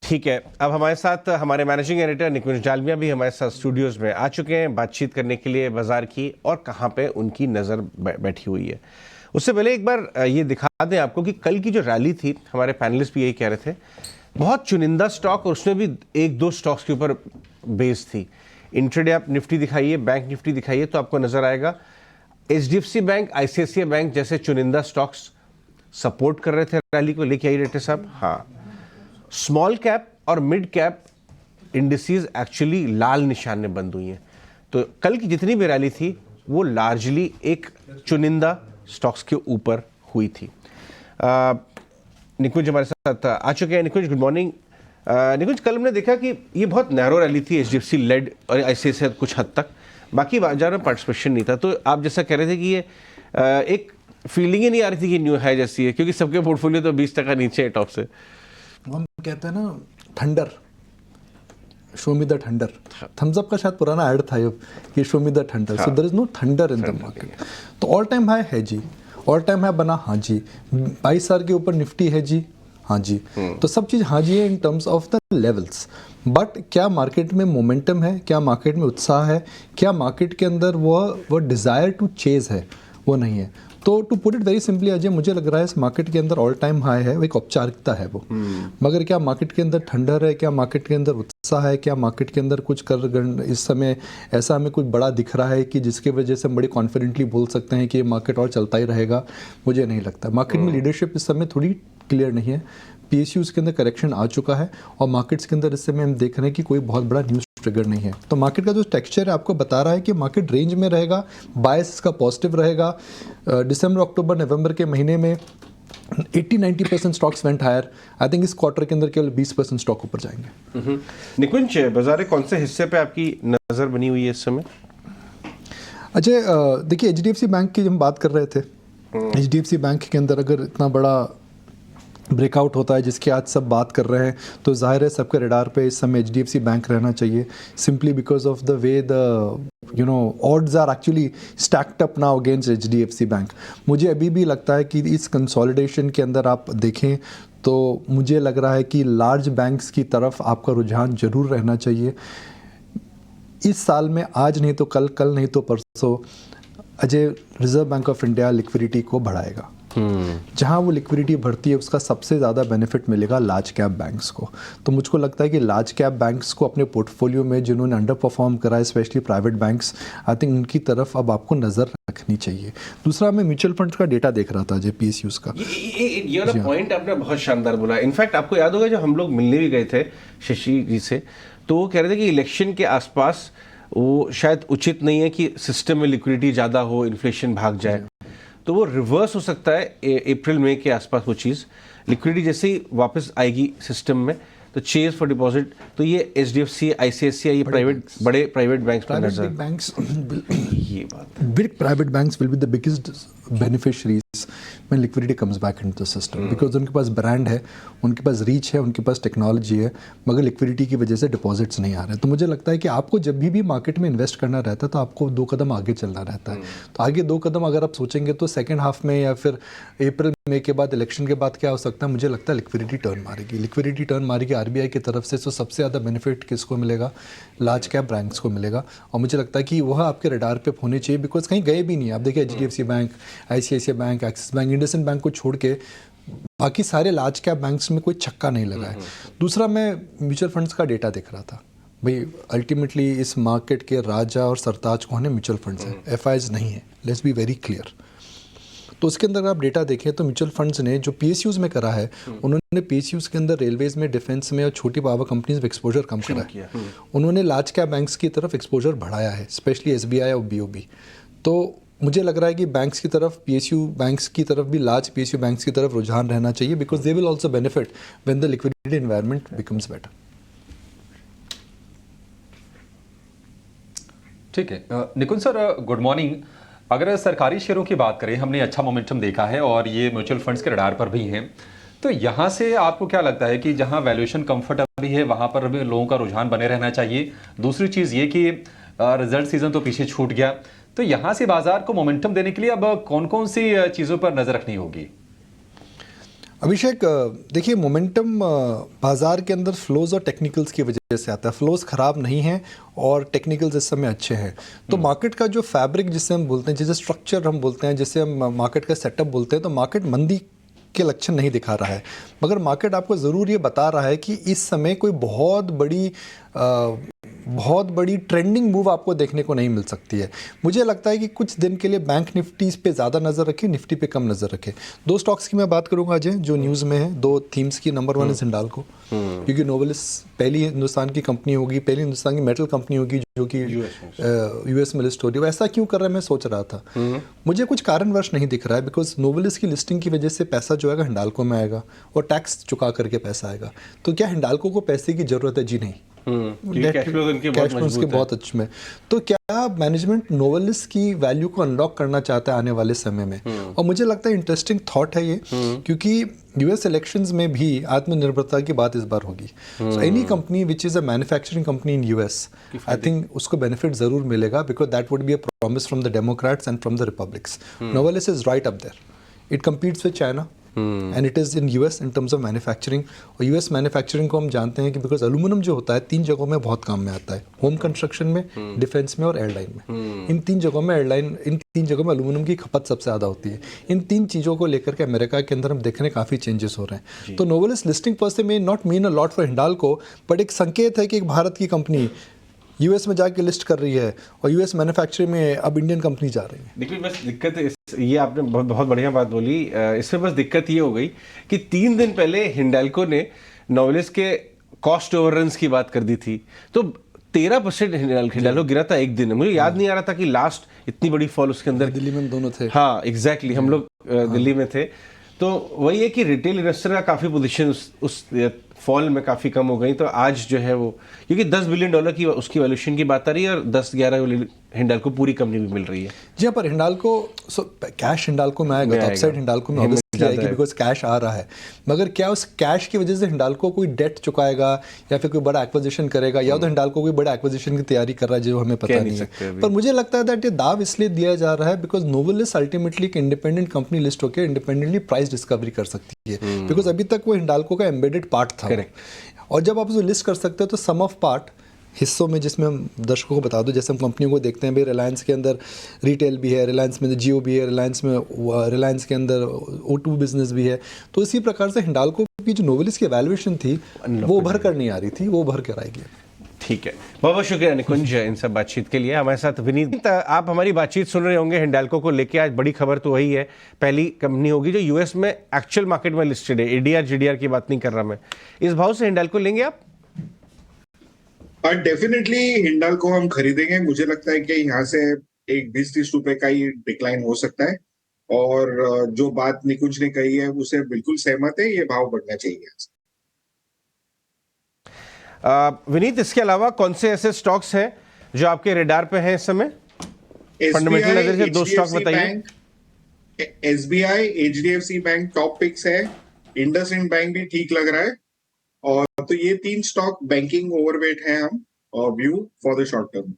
ठीक है, अब हमारे साथ हमारे मैनेजिंग एडिटर निकुंज डालमिया भी हमारे साथ स्टूडियोज में आ चुके हैं बातचीत करने के लिए बाजार की और कहाँ पे उनकी नज़र बैठी हुई है। उससे पहले एक बार ये दिखा दें आपको कि कल की जो रैली थी, हमारे पैनलिस्ट भी यही कह रहे थे, बहुत चुनिंदा स्टॉक और उसमें भी एक दो स्टॉक्स के ऊपर बेस थी। इंट्राडे आप निफ्टी दिखाइए, बैंक निफ्टी दिखाइए तो आपको नजर आएगा HDFC बैंक, ICICI बैंक जैसे चुनिंदा स्टॉक्स सपोर्ट कर रहे थे रैली को। लेके आइए डायरेक्टर साहब। हाँ, स्मॉल कैप और मिड कैप इंडिसेस एक्चुअली लाल निशान में बंद हुई हैं। तो कल की जितनी भी रैली थी वो लार्जली एक चुनिंदा स्टॉक्स के ऊपर हुई थी। निकुंज हमारे साथ आ चुके हैं। निकुंज, गुड मॉर्निंग। निकुंज, कल हमने देखा कि ये बहुत नैरो रैली थी, HDFC लेड और ICICI कुछ हद तक, बाकी बाजार में पार्टिसिपेशन नहीं था। तो आप जैसा कह रहे थे कि ये एक फीलिंग ही नहीं आ रही थी कि न्यू हाई जैसी है, क्योंकि सबके पोर्टफोलियो तो 20% नीचे है टॉप से। हम कहते हैं ना thunder, show me the thunder. Thums Up का शायद पुराना ऐड था ये कि show me the thunder. So there is no thunder in the market. तो ऑल टाइम हाई है जी, ऑल टाइम हाई बना, हाँ जी। 22,000 के ऊपर निफ्टी है जी, हाँ जी। तो सब चीज़ हाँ जी है इन terms of the levels. But क्या मार्केट में मोमेंटम है, क्या मार्केट में उत्साह है, क्या मार्केट के अंदर वो डिज़ायर टू चेज है, वो नहीं है। तो to put it very simply Ajay, मुझे लग रहा है इस मार्केट के अंदर ऑल टाइम हाई है, वो एक औपचारिकता है वो। मगर क्या मार्केट के अंदर ठंडर है, क्या मार्केट के अंदर उत्साह है, क्या मार्केट के अंदर कुछ इस समय ऐसा हमें कुछ बड़ा दिख रहा है कि जिसके वजह से हम बड़ी कॉन्फिडेंटली बोल सकते हैं कि ये मार्केट और चलता ही रहेगा? मुझे नहीं लगता। मार्केट में लीडरशिप इस समय थोड़ी क्लियर नहीं है। PSUs के अंदर करेक्शन आ चुका है और मार्केट्स के अंदर इस समय हम देख रहे हैं कि कोई बहुत बड़ा न्यूज़ ट्रिगर नहीं है। तो मार्केट का जो टेक्सचर है आपको बता रहा है कि मार्केट रेंज में रहेगा, बायस इसका पॉजिटिव रहेगा। दिसंबर, अक्टूबर, नवंबर के महीने में 80-90% stocks went higher. I think इस क्वार्टर के अंदर केवल 20% स्टॉक ऊपर जाएंगे। निकुंज, बाजार कौन से हिस्से पे आपकी नज़र बनी हुई है इस समय? अजय, देखिए HDFC बैंक की हम बात कर रहे थे। HDFC बैंक के अंदर अगर इतना बड़ा ब्रेकआउट होता है जिसकी आज सब बात कर रहे हैं, तो जाहिर है सबके रडार पे इस समय HDFC बैंक रहना चाहिए, simply because of the way the odds are actually stacked up now against HDFC bank. मुझे अभी भी लगता है कि इस कंसोलिडेशन के अंदर आप देखें तो मुझे लग रहा है कि लार्ज बैंक्स की तरफ आपका रुझान जरूर रहना चाहिए। इस साल में आज नहीं तो कल, कल नहीं तो परसों, Ajay, reserve bank of India liquidity को बढ़ाएगा। जहां वो लिक्विडिटी बढ़ती है उसका सबसे ज़्यादा बेनिफिट मिलेगा लार्ज कैप बैंक्स को। तो मुझको लगता है कि लार्ज कैप बैंक्स को अपने पोर्टफोलियो में जिन्होंने अंडर परफॉर्म करा है, specially private banks, I think उनकी तरफ अब आपको नज़र रखनी चाहिए। दूसरा, मैं म्यूचुअल फंड्स का डेटा देख रहा था जो PSUs का। ये वाला पॉइंट आपने बहुत शानदार बोला। इनफैक्ट आपको याद होगा जब हम लोग मिलने भी गए थे शशि जी से, तो वो कह रहे थे कि इलेक्शन के आसपास वो शायद उचित नहीं है कि सिस्टम में लिक्विडिटी ज़्यादा हो, इन्फ्लेशन भाग जाए। तो वो रिवर्स हो सकता है अप्रैल मई के आसपास। वो चीज़ लिक्विडिटी जैसे ही वापस आएगी सिस्टम में तो चेज फॉर डिपॉजिट, तो ये HDFC, ICICI, ये बड़े प्राइवेट बैंक्स पर नजर, ये बात, big private banks will be the biggest beneficiaries when liquidity comes back into the system, because उनके पास ब्रांड है, उनके पास रीच है, उनके पास टेक्नोलॉजी है, मगर लिक्विडिटी की वजह से डिपॉजिट्स नहीं आ रहे हैं। तो मुझे लगता है कि आपको जब भी मार्केट में इन्वेस्ट करना रहता है तो आपको 2 कदम आगे चलना रहता है। तो आगे 2 कदम अगर आप सोचेंगे तो सेकेंड हाफ में या फिर अप्रैल मई के बाद, इलेक्शन के बाद क्या हो सकता है, मुझे लगता है लिक्विडिटी टर्न मारेगी। लिक्विडिटी टर्न मारेगी RBI की तरफ से, तो सबसे ज़्यादा बेनिफिट किसको मिलेगा? लार्ज कैप बैंक्स को मिलेगा। और मुझे लगता है कि वह आपके रडार पे होने चाहिए, बिकॉज कहीं गए भी नहीं। आप देखिए HDFC bank, ICICI bank, axis bank, IndusInd bank को छोड़ के बाकी सारे लार्ज कैप बैंक्स में कोई छक्का नहीं लगा है। दूसरा, मैं म्यूचुअल फंड्स का डेटा देख रहा था। भाई अल्टीमेटली इस मार्केट के राजा और सरताज कौन है? म्यूचुअल फंड्स हैं, FIs नहीं है। Let's be very clear. तो उसके अंदर आप डेटा देखें तो म्यूचुअल फंड्स ने जो PSUs में करा है, उन्होंने PSUs के अंदर रेलवेज में, डिफेंस में और छोटी पावर कंपनीज में एक्सपोजर कम करा है। उन्होंने लार्ज कैप बैंक्स की तरफ एक्सपोजर बढ़ाया है, स्पेशली SBI और BOB। तो मुझे लग रहा है कि बैंक्स की तरफ, PSU बैंक्स की तरफ भी, लार्ज PSU बैंक्स की तरफ रुझान रहना चाहिए, because they will also benefit when the liquidity environment becomes better. ठीक है निकुंज सर, गुड मॉर्निंग। अगर सरकारी शेयरों की बात करें, हमने अच्छा मोमेंटम देखा है और ये म्यूचुअल फंड्स के रडार पर भी हैं। तो यहाँ से आपको क्या लगता है कि जहाँ वैल्यूएशन कंफर्टेबल है वहाँ पर भी लोगों का रुझान बने रहना चाहिए? दूसरी चीज़ ये कि रिजल्ट सीजन तो पीछे छूट गया, तो यहाँ से बाजार को मोमेंटम देने के लिए अब कौन कौन सी चीज़ों पर नज़र रखनी होगी? अभिषेक, देखिए मोमेंटम बाजार के अंदर फ्लोज और टेक्निकल्स की वजह से आता है। फ्लोज खराब नहीं है और टेक्निकल्स इस समय अच्छे हैं। तो मार्केट का जो फैब्रिक जिसे हम बोलते हैं, जिसे स्ट्रक्चर हम बोलते हैं, जिसे हम मार्केट का सेटअप बोलते हैं, तो मार्केट मंदी के लक्षण नहीं दिखा रहा है। मगर मार्केट आपको ज़रूर ये बता रहा है कि इस समय कोई बहुत बड़ी ट्रेंडिंग मूव आपको देखने को नहीं मिल सकती है। मुझे लगता है कि कुछ दिन के लिए बैंक निफ्टी पे ज़्यादा नज़र रखें, निफ्टी पे कम नज़र रखें। दो स्टॉक्स की मैं बात करूंगा अजय, जो न्यूज़ में है, दो थीम्स की। नंबर 1 इज हिंडाल्को, क्योंकि नोवेलिस पहली हिंदुस्तान की कंपनी होगी, पहली हिंदुस्तान की मेटल कंपनी होगी जो कि यूएस में लिस्ट हो रही है। ऐसा क्यों कर रहा है मैं सोच रहा था। मुझे कुछ कारणवश नहीं दिख रहा है, बिकॉज नोवेलिस की लिस्टिंग की वजह से पैसा जो आएगा हिंडाल्को में आएगा और टैक्स चुका करके पैसा आएगा। तो क्या हिंडाल्को को पैसे की जरूरत है? जी नहीं, कैश फ्लो उनके बहुत अच्छे में। तो क्या मैनेजमेंट नोवेलिस की वैल्यू को अनलॉक करना चाहता है आने वाले समय में? और मुझे लगता है इंटरेस्टिंग थॉट है ये, क्योंकि यूएस इलेक्शंस में भी आत्मनिर्भरता की बात इस बार होगी। So any company which is a manufacturing company in US, I think उसको बेनिफिट जरूर मिलेगा, because that would be a promise from the Democrats and from the Republics. Novelis is right up there, it competes with China and it is in US in terms of manufacturing. और US manufacturing को हम जानते हैं कि because aluminium जो होता है 3 जगहों में बहुत काम में आता है, होम कंस्ट्रक्शन में, डिफेंस में और एयरलाइन में। इन 3 जगहों में एल्यूमिनियम की खपत सबसे ज़्यादा होती है। इन 3 चीज़ों को लेकर के अमेरिका के अंदर हम देख रहे हैं काफ़ी चेंजेस हो रहे हैं। तो नोवेलिस लिस्टिंग पर से may not mean a lot for Hindalco, but एक संकेत है कि एक भारत की कंपनी यूएस में जाके लिस्ट कर रही है और यूएस मैन्युफैक्चरिंग में अब इंडियन कंपनी जा रही है। देखिए बस दिक्कत ये आपने बहुत बढ़िया बात बोली। इसमें बस दिक्कत ये हो गई कि 3 दिन पहले हिंडाल्को ने नोवेलिस के कॉस्ट ओवररन्स की बात कर दी थी, तो 13% हिंडाल्को गिरा था एक दिन में। मुझे याद नहीं आ रहा था कि लास्ट इतनी बड़ी फॉल उसके अंदर। दिल्ली में हम दोनों थे। हाँ एग्जैक्टली, हम लोग दिल्ली में थे। तो वही है कि रिटेल इन्वेस्टर का काफ़ी पोजीशन उस फॉल में काफ़ी कम हो गई। तो आज जो है वो, क्योंकि $10 बिलियन की उसकी वैल्यूएशन की बात आ रही है और 10-11 हिंडाल्को पूरी कंपनी भी मिल रही है। जी हाँ, पर हिंडाल्को कैश हिंडाल्को में आएगा, तो अपसाइड हिंडाल्को में ऑब्वियसली आएगी, बिकॉज कैश आ रहा है। मगर क्या उस कैश की वजह से हिंडाल्को कोई डेट चुकाएगा या फिर कोई बड़ा एक्विजिशन करेगा, या तो हिंडाल्को कोई बड़ा एक्विजिशन की तैयारी कर रहा है जो हमें पता नहीं है। पर मुझे लगता है दैट ये दाव इसलिए दिया जा रहा है बिकॉज नोवेलिस अल्टीमेटली एक इंडिपेंडेंट कंपनी लिस्ट होकर इंडिपेंडेंटली प्राइस डिस्कवरी कर सकती है, बिकॉज अभी तक वो हिंडाल्को का एम्बेडेड पार्ट था। और जब आप उसे लिस्ट कर सकते हो तो सम ऑफ पार्ट हिस्सों में, जिसमें हम दर्शकों को बता दो, जैसे हम कंपनियों को देखते हैं भाई, रिलायंस के अंदर रिटेल भी है, रिलायंस में जियो भी है, रिलायंस के अंदर O2 बिजनेस भी है। तो इसी प्रकार से हिंडाल्को की जो नोवेलिस की वैल्यूएशन थी वो उभर कर नहीं आ रही थी, वो उभर कर आएगी। ठीक है, बहुत बहुत शुक्रिया निकुंज इन सब बातचीत के लिए। हमारे साथ विनीत, आप हमारी बातचीत सुन रहे होंगे हिंडाल्को को लेके। आज बड़ी खबर तो वही है, पहली कंपनी होगी जो यूएस में एक्चुअल मार्केट में लिस्टेड है। एडीआर जीडीआर की बात नहीं कर रहा मैं। इस भाव से हिंडाल्को लेंगे आप? डेफिनेटली हिंडाल्को हम खरीदेंगे। मुझे लगता है कि यहाँ से एक 20-30 रुपए का ही डिक्लाइन हो सकता है, और जो बात निकुंज ने कही है उसे बिल्कुल सहमत है, ये भाव बढ़ना चाहिए। विनीत, इसके अलावा कौन से ऐसे स्टॉक्स हैं जो आपके रेडार पे हैं इस समय? फंडामेंटल नजर से 2 स्टॉक बताइए। SBI, HDFC bank top picks है, इंडसइंड बैंक भी ठीक लग रहा है, और तो ये 3 स्टॉक बैंकिंग ओवरवेट है हम और view for the short term.